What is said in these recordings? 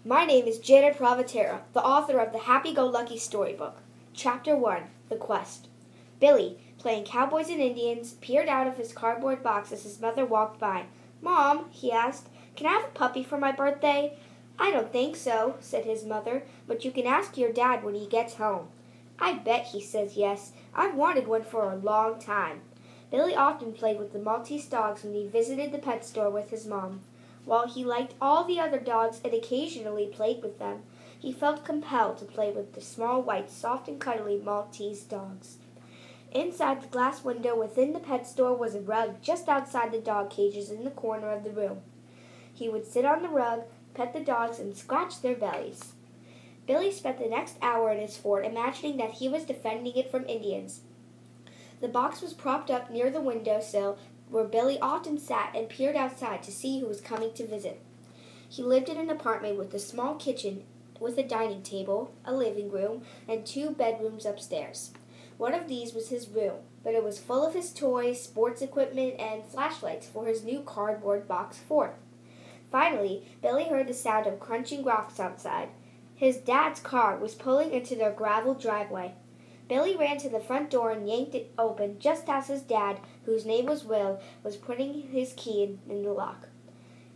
My name is Janet Provitera, the author of the Happy-Go-Lucky Storybook. Chapter 1, The Quest. Billy, playing cowboys and Indians, peered out of his cardboard box as his mother walked by. "Mom," he asked, "can I have a puppy for my birthday?" "I don't think so," said his mother, "but you can ask your dad when he gets home." "I bet he says yes. I've wanted one for a long time." Billy often played with the Maltese dogs when he visited the pet store with his mom. While he liked all the other dogs and occasionally played with them, he felt compelled to play with the small, white, soft and cuddly Maltese dogs. Inside the glass window within the pet store was a rug just outside the dog cages in the corner of the room. He would sit on the rug, pet the dogs, and scratch their bellies. Billy spent the next hour in his fort imagining that he was defending it from Indians. The box was propped up near the window sill where Billy often sat and peered outside to see who was coming to visit. He lived in an apartment with a small kitchen with a dining table, a living room, and 2 bedrooms upstairs. One of these was his room, but it was full of his toys, sports equipment, and flashlights for his new cardboard box fort. Finally, Billy heard the sound of crunching rocks outside. His dad's car was pulling into their gravel driveway. Billy ran to the front door and yanked it open just as his dad, whose name was Will, was putting his key in the lock.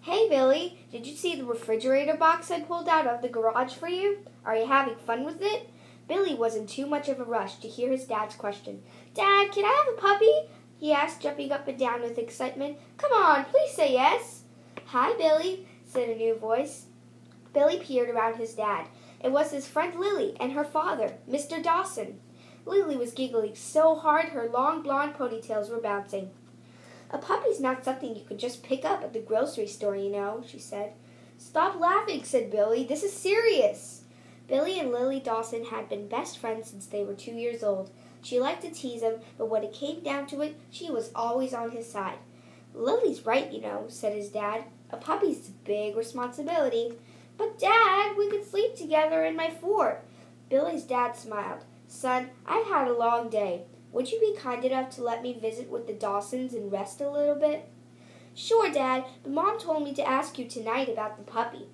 "Hey, Billy, did you see the refrigerator box I pulled out of the garage for you? Are you having fun with it?" Billy was in too much of a rush to hear his dad's question. "Dad, can I have a puppy?" he asked, jumping up and down with excitement. "Come on, please say yes." "Hi, Billy," said a new voice. Billy peered around his dad. It was his friend Lily and her father, Mr. Dawson. Lily was giggling so hard her long blonde ponytails were bouncing. "A puppy's not something you could just pick up at the grocery store, you know," she said. "Stop laughing," said Billy. "This is serious." Billy and Lily Dawson had been best friends since they were 2 years old. She liked to tease him, but when it came down to it, she was always on his side. "Lily's right, you know," said his dad. "A puppy's a big responsibility." "But, Dad, we could sleep together in my fort." Billy's dad smiled. "Son, I've had a long day. Would you be kind enough to let me visit with the Dawsons and rest a little bit?" "Sure, Dad, but Mom told me to ask you tonight about the puppy."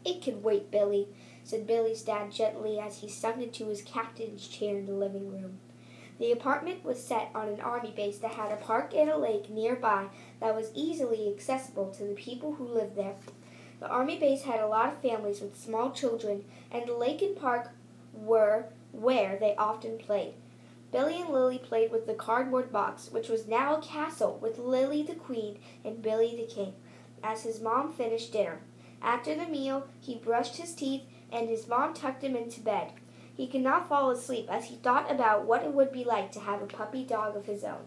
"It can wait, Billy," said Billy's dad gently as he sunk into his captain's chair in the living room. The apartment was set on an army base that had a park and a lake nearby that was easily accessible to the people who lived there. The army base had a lot of families with small children, and the lake and park were where they often played. Billy and Lily played with the cardboard box, which was now a castle with Lily the Queen and Billy the King, as his mom finished dinner. After the meal, he brushed his teeth, and his mom tucked him into bed. He could not fall asleep as he thought about what it would be like to have a puppy dog of his own.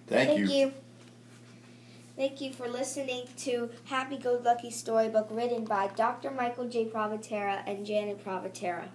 Thank you. Thank you for listening to Happy-Go-Lucky Storybook written by Dr. Michael J. Provitera and Janet Provitera.